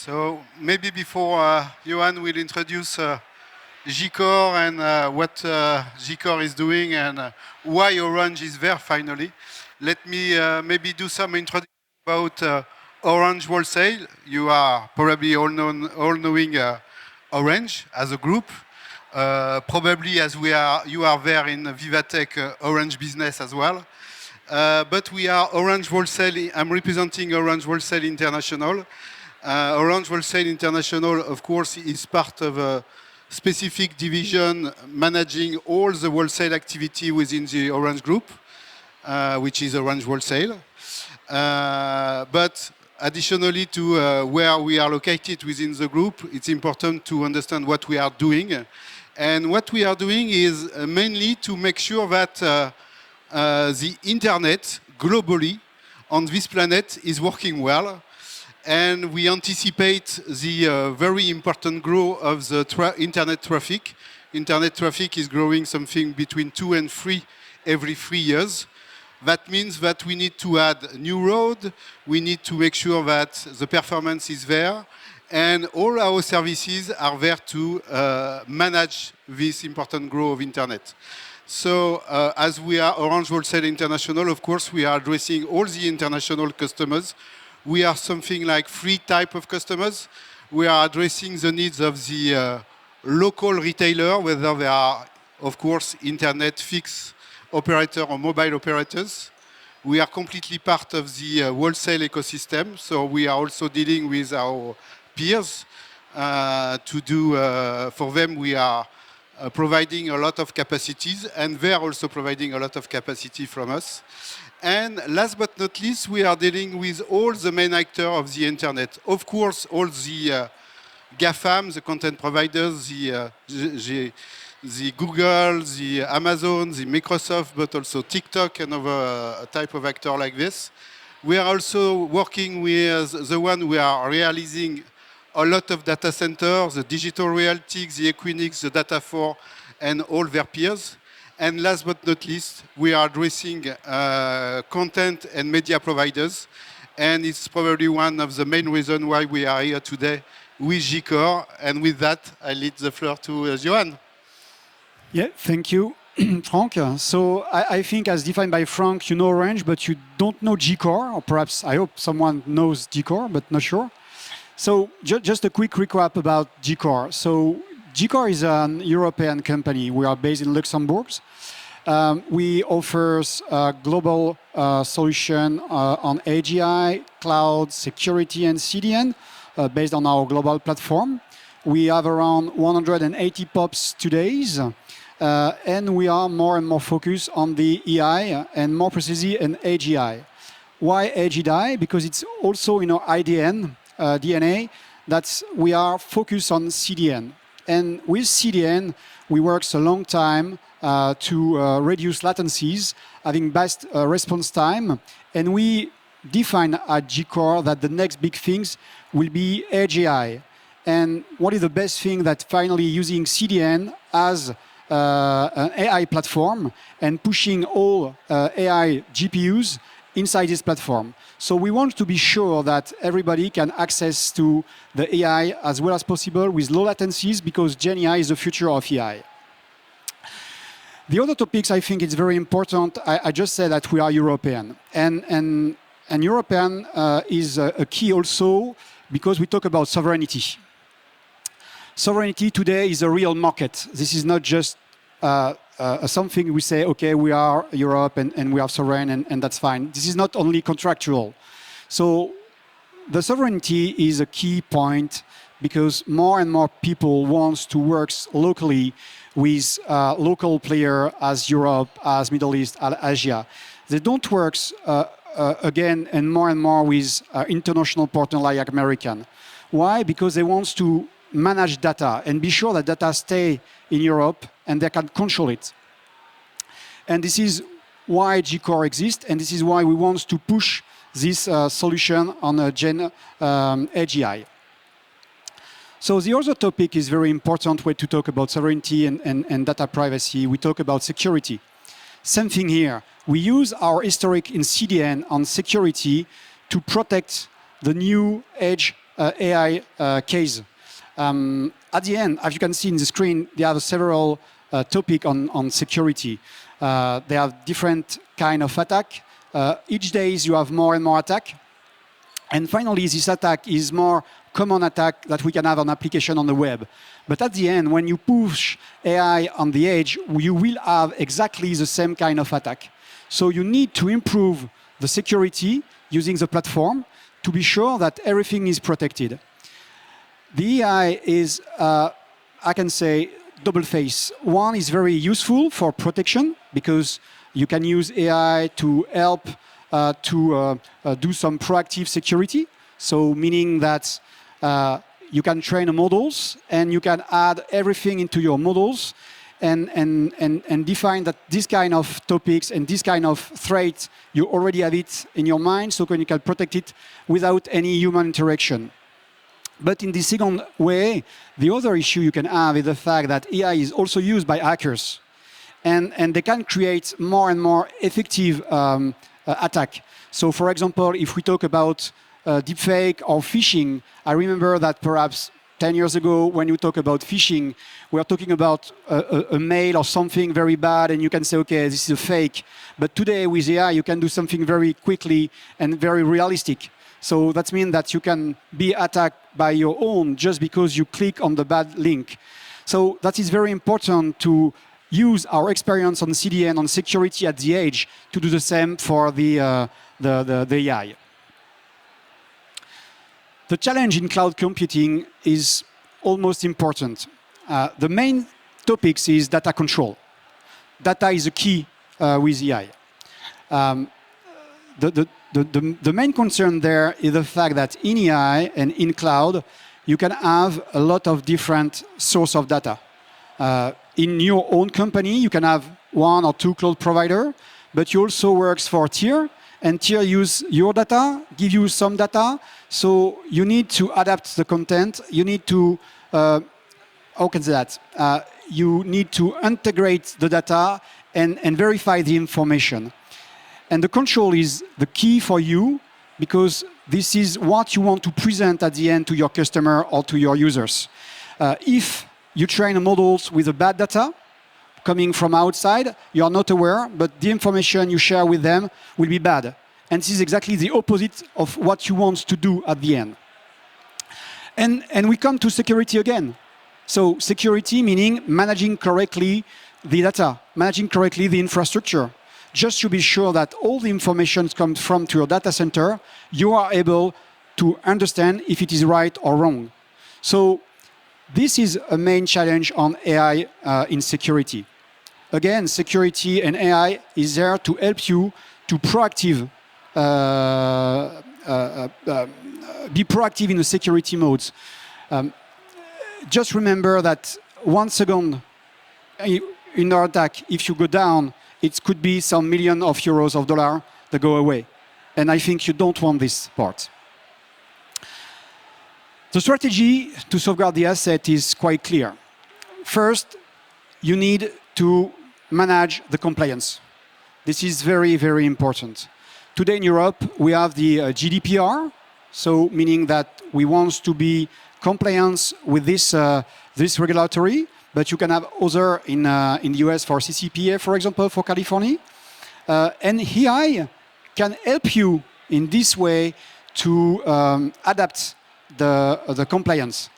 So maybe before Johann will introduce Gcore and what Gcore is doing and why Orange is there finally, let me maybe do some introduction about Orange Wholesale. You are probably all knowing Orange as a group. Probably as you are there in VivaTech Orange business as well. But we are Orange Wholesale. I'm representing Orange Wholesale International. Orange Wholesale International, of course, is part of a specific division managing all the wholesale activity within the Orange Group, which is Orange Wholesale. But additionally to where we are located within the group, it's important to understand what we are doing. And what we are doing is mainly to make sure that the internet globally on this planet is working well. And we anticipate the very important growth of the internet traffic. Internet traffic is growing something between 2 and 3 every 3 years. That means that we need to add new road, we need to make sure that the performance is there, and all our services are there to manage this important growth of internet. So as we are Orange Wholesale International, of course, we are addressing all the international customers. We are something like 3 types of customers. We are addressing the needs of the local retailer, whether they are, of course, internet fixed operator or mobile operators. We are completely part of the wholesale ecosystem, so we are also dealing with our peers to do, for them we are providing a lot of capacities, and they are also providing a lot of capacity from us. And last but not least, we are dealing with all the main actors of the internet. Of course, all the GAFAM, the content providers, the Google, the Amazon, the Microsoft, but also TikTok and other type of actor like this. We are also working with the one we are realizing a lot of data centers, the Digital Realty, the Equinix, the Data4, and all their peers. And last but not least, we are addressing content and media providers. And it's probably one of the main reasons why we are here today with Gcore. And with that, I leave the floor to Johann. Yeah, thank you, Franck. So I think as defined by Franck, you know Orange, but you don't know Gcore, or perhaps I hope someone knows Gcore, but not sure. So just a quick recap about Gcore. So Gcore is an European company. We are based in Luxembourg. We offer a global solution on AGI, cloud, security, and CDN based on our global platform. We have around 180 POPs today, and we are more and more focused on the EI and more precisely on AGI. Why AGI? Because it's also in our IDN, DNA, that we are focused on CDN. And with CDN, we worked a long time to reduce latencies, having best response time. And we define at Gcore that the next big things will be AGI. And what is the best thing that finally using CDN as an AI platform and pushing all AI GPUs inside this platform. So we want to be sure that everybody can access to the AI as well as possible with low latencies, because GenAI is the future of AI. The other topics I think it's very important. I just said that we are European, and European is a key also because we talk about sovereignty. Sovereignty today is a real market. This is not just something we say, okay, we are Europe and we are sovereign and that's fine. This is not only contractual. So the sovereignty is a key point because more and more people want to work locally with local players as Europe, as Middle East, as Asia. They don't work again and more with international partners like American. Why? Because they want to manage data and be sure that data stay in Europe and they can control it. And this is why Gcore exists, and this is why we want to push this solution on a AGI. So the other topic is very important way to talk about sovereignty and data privacy. We talk about security. Same thing here. We use our historic in CDN on security to protect the new edge AI case. At the end, as you can see in the screen, there are several topics on security. They have different kind of attack. Each day you have more and more attack. And finally, this attack is more common attack that we can have on application on the web. But at the end, when you push AI on the edge, you will have exactly the same kind of attack. So you need to improve the security using the platform to be sure that everything is protected. The AI is, I can say, double face. One is very useful for protection because you can use AI to help to do some proactive security. So meaning that you can train models and you can add everything into your models and define that this kind of topics and this kind of threat, you already have it in your mind, so you can protect it without any human interaction. But in the second way, the other issue you can have is the fact that AI is also used by hackers. And they can create more and more effective attack. So for example, if we talk about deepfake or phishing, I remember that perhaps 10 years ago, when you talk about phishing, we are talking about a mail or something very bad, and you can say, okay, this is a fake. But today, with AI, you can do something very quickly and very realistic. So that means that you can be attacked by your own just because you click on the bad link. So that is very important to use our experience on CDN, on security at the edge, to do the same for the AI. The challenge in cloud computing is almost important. The main topics is data control. Data is a key with AI. The main concern there is the fact that in AI and in cloud, you can have a lot of different sources of data. In your own company, you can have one or two cloud providers, but you also work for tier, and tier use your data, give you some data, so you need to adapt the content. You need to, how can I say that? You need to integrate the data and verify the information. And the control is the key for you because this is what you want to present at the end to your customer or to your users. If you train models with a bad data coming from outside, you are not aware, but the information you share with them will be bad. And this is exactly the opposite of what you want to do at the end. And we come to security again. So security meaning managing correctly the data, managing correctly the infrastructure. Just to be sure that all the information comes from to your data center, you are able to understand if it is right or wrong. So this is a main challenge on AI in security. Again, security and AI is there to help you to be proactive in the security modes. Just remember that 1 second in our attack, if you go down, it could be some million of euros of dollar that go away. And I think you don't want this part. The strategy to safeguard the asset is quite clear. First, you need to manage the compliance. This is very, very important. Today in Europe, we have the GDPR, so meaning that we want to be compliant with this regulatory, but you can have other in the US for CCPA, for example, for California. And AI can help you in this way to adapt the compliance.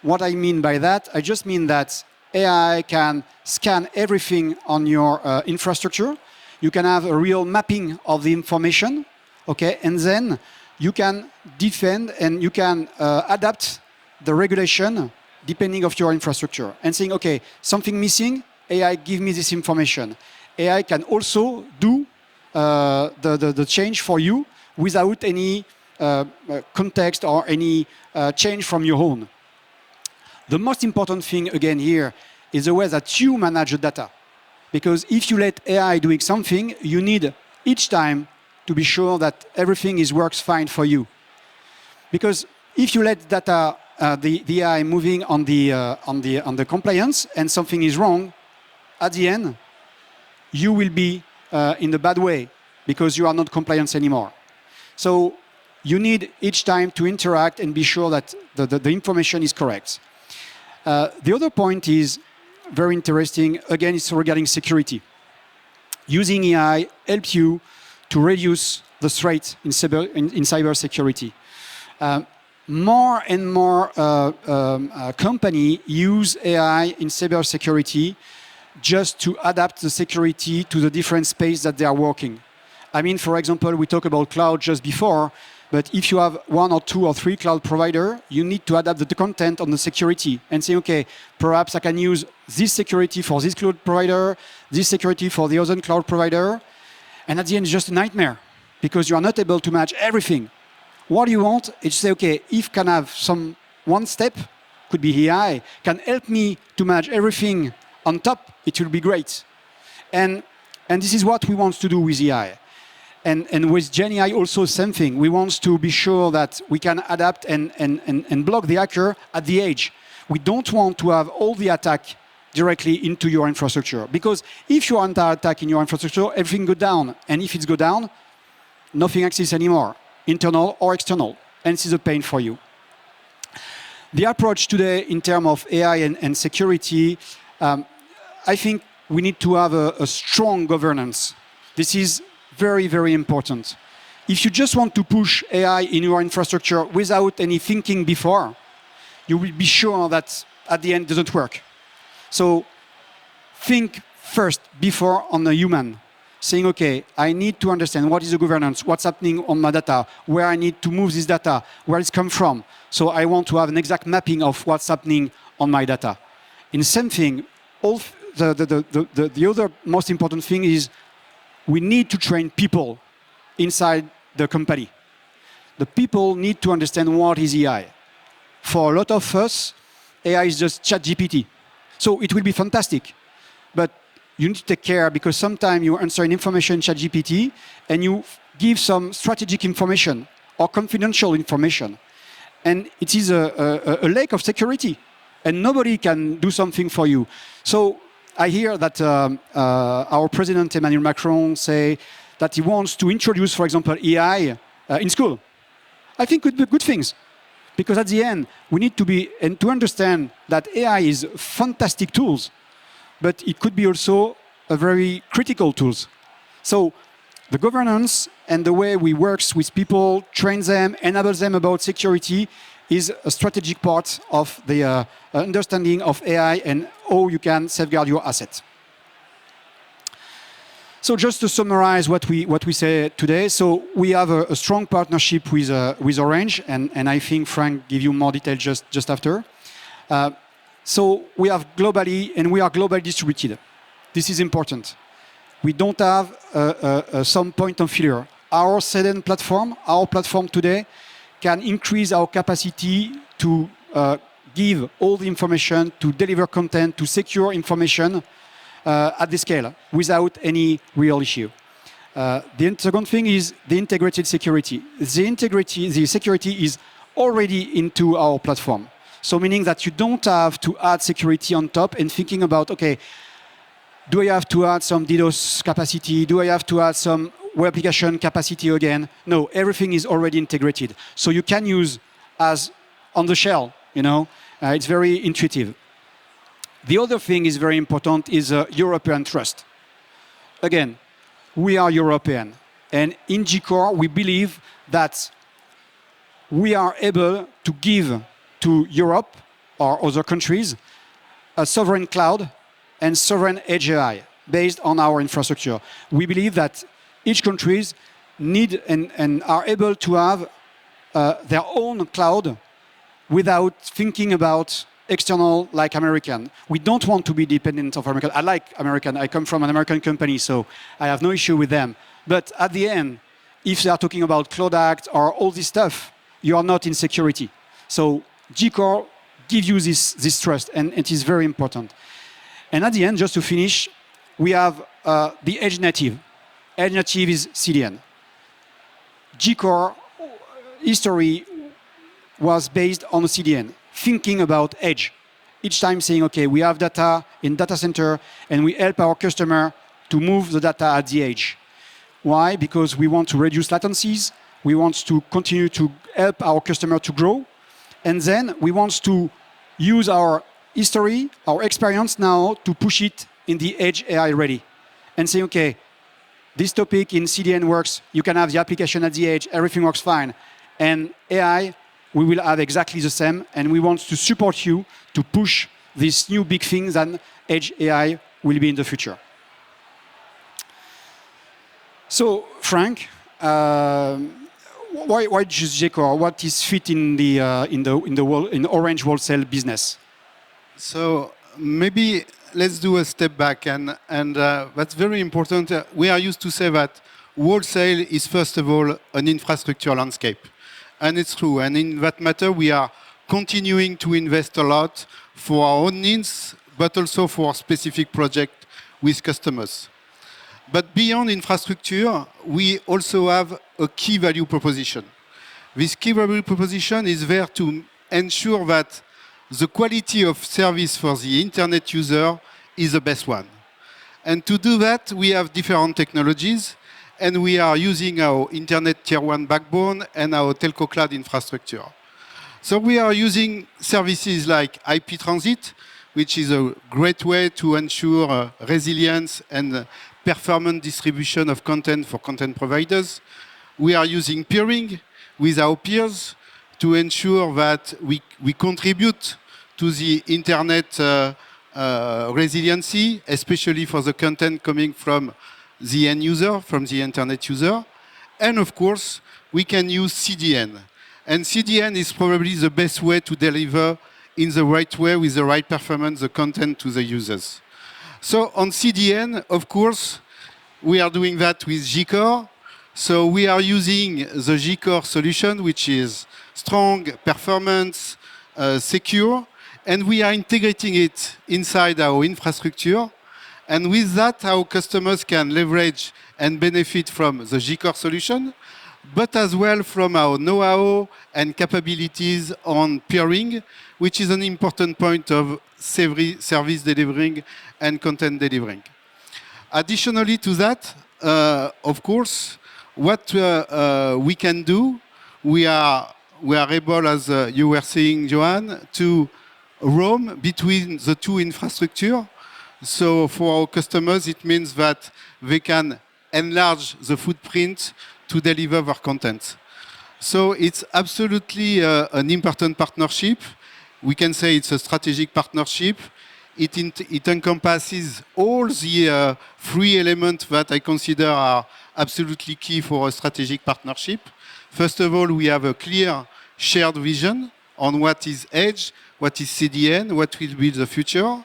What I mean by that, I just mean that AI can scan everything on your infrastructure. You can have a real mapping of the information, okay? And then you can defend and you can adapt the regulation depending of your infrastructure and saying, okay, something missing, AI give me this information. AI can also do the change for you without any context or any change from your own. The most important thing again here is the way that you manage the data. Because if you let AI doing something, you need each time to be sure that everything works fine for you. Because if you let data, the AI moving on the compliance and something is wrong, at the end, you will be in the bad way because you are not compliant anymore. So you need each time to interact and be sure that the information is correct. The other point is very interesting. Again, it's regarding security. Using AI helps you to reduce the threat in cybersecurity. More and more companies use AI in cybersecurity just to adapt the security to the different space that they are working. I mean, for example, we talked about cloud just before, but if you have 1 or 2 or 3 cloud providers, you need to adapt the content on the security and say, okay, perhaps I can use this security for this cloud provider, this security for the other cloud provider, and at the end, it's just a nightmare because you are not able to match everything. What you want is to say, okay, if can have some one step, could be AI, can help me to manage everything on top, it will be great. And this is what we want to do with AI. And with GenAI also same thing. We want to be sure that we can adapt and block the hacker at the edge. We don't want to have all the attack directly into your infrastructure. Because if you are under attack in your infrastructure, everything goes down. And if it goes down, nothing exists anymore, internal or external. And this is a pain for you. The approach today in terms of AI and security, I think we need to have a strong governance. This is very, very important. If you just want to push AI in your infrastructure without any thinking before, you will be sure that at the end it doesn't work. So think first before on the human, saying, okay, I need to understand what is the governance, what's happening on my data, where I need to move this data, where it's come from. So I want to have an exact mapping of what's happening on my data. In the same thing, the other most important thing is we need to train people inside the company. The people need to understand what is AI. For a lot of us, AI is just ChatGPT. So it will be fantastic, but you need to take care because sometimes you answer an information ChatGPT and you give some strategic information or confidential information. And it is a lack of security and nobody can do something for you. So I hear that our president, Emmanuel Macron, say that he wants to introduce, for example, AI in school. I think could be good things. Because at the end, we need to be and to understand that AI is fantastic tools, but it could be also a very critical tools. So the governance and the way we work with people, train them, enable them about security is a strategic part of the understanding of AI and how you can safeguard your assets. So just to summarize what we say today, so we have a strong partnership with Orange, and I think Franck give you more detail just after. So we have globally, and we are globally distributed. This is important. We don't have some point of failure. Our CDN platform, our platform today, can increase our capacity to give all the information, to deliver content, to secure information at the scale without any real issue. The second thing is the integrated security. The security is already into our platform. So meaning that you don't have to add security on top and thinking about, okay, do I have to add some DDoS capacity? Do I have to add some web application capacity again? No, everything is already integrated. So you can use as on the shell, it's very intuitive. The other thing is very important is European trust. Again, we are European. And in Gcore, we believe that we are able to give to Europe or other countries a sovereign cloud and sovereign edge AI based on our infrastructure. We believe that each countries need and are able to have their own cloud without thinking about external like American. We don't want to be dependent of American. I like American. I come from an American company, so I have no issue with them. But at the end, if they are talking about Cloud Act or all this stuff, you are not in security. So Gcore gives you this trust, and it is very important. And at the end, just to finish, we have the edge native. Edge native is CDN. Gcore history was based on CDN, thinking about edge. Each time saying, okay, we have data in data center, and we help our customer to move the data at the edge. Why? Because we want to reduce latencies, We want to continue to help our customer to grow. And then we want to use our history, our experience now to push it in the edge AI ready. And say, okay, this topic in CDN works, you can have the application at the edge, everything works fine. And AI, we will have exactly the same, and we want to support you to push these new big things that edge AI will be in the future. So, Franck, why just Gcore? What is fit in the Orange Wholesale business? So maybe let's do a step back, and that's very important. We are used to say that wholesale is first of all an infrastructure landscape, and it's true. And in that matter, we are continuing to invest a lot for our own needs, but also for specific projects with customers. But beyond infrastructure, we also have a key value proposition. This key value proposition is there to ensure that the quality of service for the internet user is the best one. And to do that, we have different technologies, and we are using our internet tier 1 backbone and our telco cloud infrastructure. So we are using services like IP transit, which is a great way to ensure resilience and performance distribution of content for content providers. We are using peering with our peers to ensure that we contribute to the internet resiliency, especially for the content coming from the end user, from the internet user. And of course, we can use CDN. And CDN is probably the best way to deliver in the right way with the right performance the content to the users. So on CDN, of course, we are doing that with Gcore. So we are using the Gcore solution, which is strong, performance, secure, and we are integrating it inside our infrastructure. And with that, our customers can leverage and benefit from the Gcore solution, but as well from our know-how and capabilities on peering, which is an important point of service delivering and content delivering. Additionally to that, of course, what we can do, we are able, as you were saying, Johann, to roam between the two infrastructure. So for our customers, it means that they can enlarge the footprint to deliver their content. So it's absolutely an important partnership. We can say it's a strategic partnership. It encompasses all the three elements that I consider are absolutely key for a strategic partnership. First of all, we have a clear shared vision on what is edge, what is CDN, what will be the future.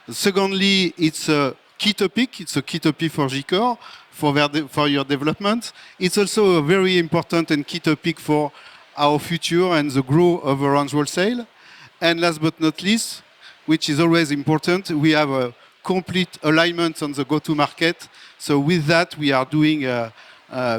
Secondly, it's a key topic. It's a key topic for Gcore, for your development. It's also a very important and key topic for our future and the growth of Orange Wholesale. And last but not least, which is always important, we have a complete alignment on the go-to-market. So with that, we are doing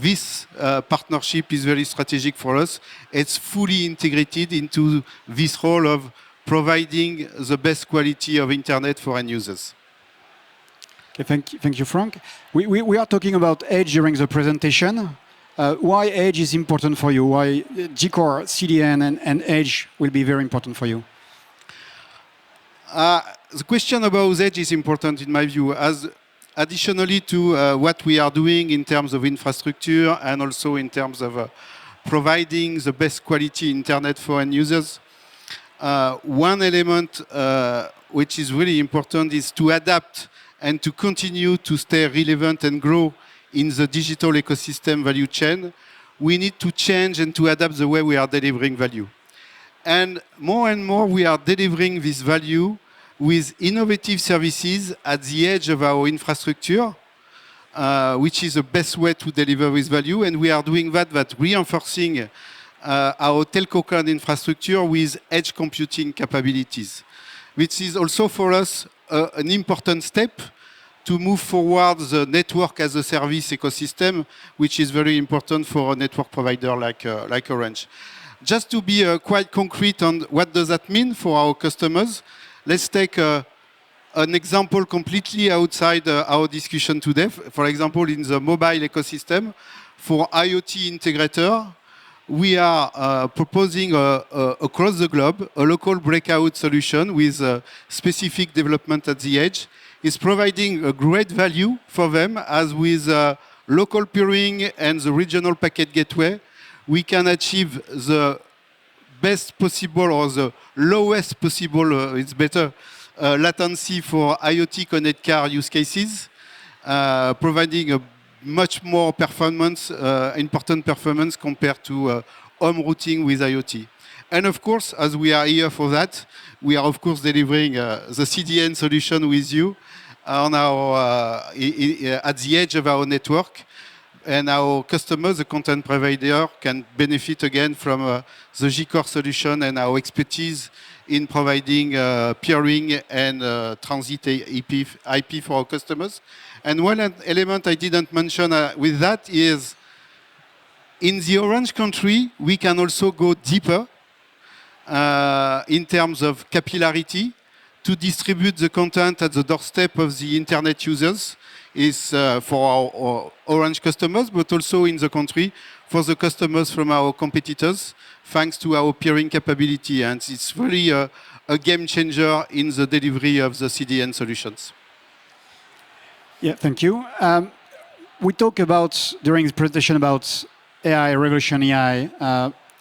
this partnership is very strategic for us. It's fully integrated into this role of providing the best quality of internet for end users. Okay, thank you, Franck. We are talking about edge during the presentation. Why edge is important for you? Why Gcore, CDN, and edge will be very important for you? The question about edge is important in my view, as additionally to what we are doing in terms of infrastructure and also in terms of providing the best quality internet for end users. One element which is really important is to adapt and to continue to stay relevant and grow in the digital ecosystem value chain. We need to change and to adapt the way we are delivering value. And more we are delivering this value with innovative services at the edge of our infrastructure, which is the best way to deliver this value. And we are doing that reinforcing our telco cloud infrastructure with edge computing capabilities, which is also for us an important step to move forward the network as a service ecosystem, which is very important for a network provider like Orange. Just to be quite concrete on what does that mean for our customers, let's take an example completely outside our discussion today. For example, in the mobile ecosystem, for IoT integrator, we are proposing across the globe a local breakout solution with specific development at the edge. It's providing a great value for them, as with local peering and the regional packet gateway, we can achieve the best possible or the lowest possible, it's better, latency for IoT connect car use cases, providing a much more performance, important performance compared to home routing with IoT. And of course, as we are here for that, we are of course delivering the CDN solution with you on our, at the edge of our network. And our customers, the content provider, can benefit again from the Gcore solution and our expertise in providing peering and transit IP for our customers. And one element I didn't mention with that is, in the Orange country, we can also go deeper in terms of capillarity to distribute the content at the doorstep of the internet users. Is for our Orange customers, but also in the country for the customers from our competitors, thanks to our peering capability. And it's really a game changer in the delivery of the CDN solutions. Yeah, thank you. We talked about, during the presentation, about AI, revolution AI,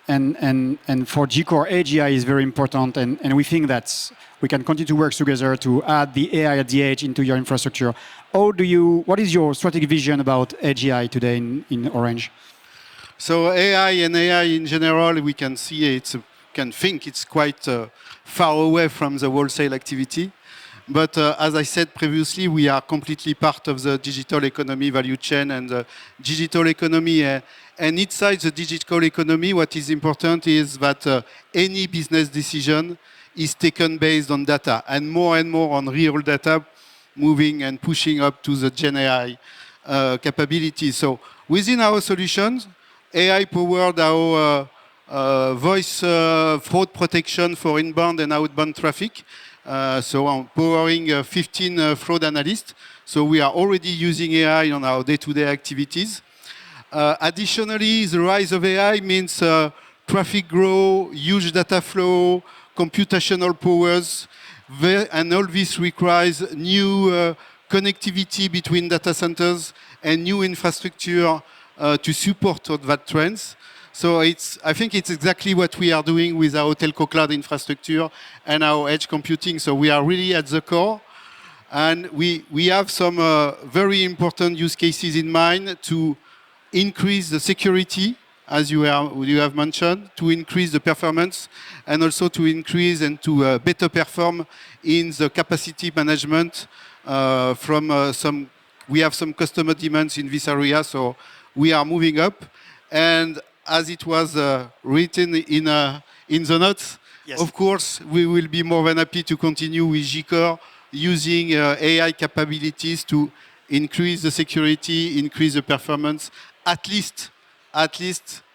and for Gcore, AGI is very important, and we think that we can continue to work together to add the AI at the edge into your infrastructure. What is your strategic vision about AGI today in Orange? So AI and AI in general, we can see can think it's quite far away from the wholesale activity. But as I said previously, we are completely part of the digital economy value chain and the digital economy. And inside the digital economy, what is important is that any business decision is taken based on data, and more on real data, moving and pushing up to the Gen AI capability. So within our solutions, AI powered our voice fraud protection for inbound and outbound traffic. So I'm powering 15 fraud analysts. So we are already using AI on our day-to-day activities. Additionally, the rise of AI means traffic growth, huge data flow, computational powers, and all this requires new connectivity between data centers and new infrastructure to support that trends. So I think it's exactly what we are doing with our telco cloud infrastructure and our edge computing. So we are really at the core. And we have some very important use cases in mind to increase the security, as you have mentioned, to increase the performance, and also to increase and to better perform in the capacity management we have some customer demands in this area, so we are moving up. And as it was written in the notes, yes, of course, we will be more than happy to continue with Gcore using AI capabilities to increase the security, increase the performance, at least,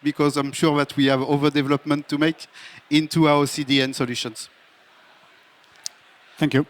because I'm sure that we have overdevelopment to make into our CDN solutions. Thank you.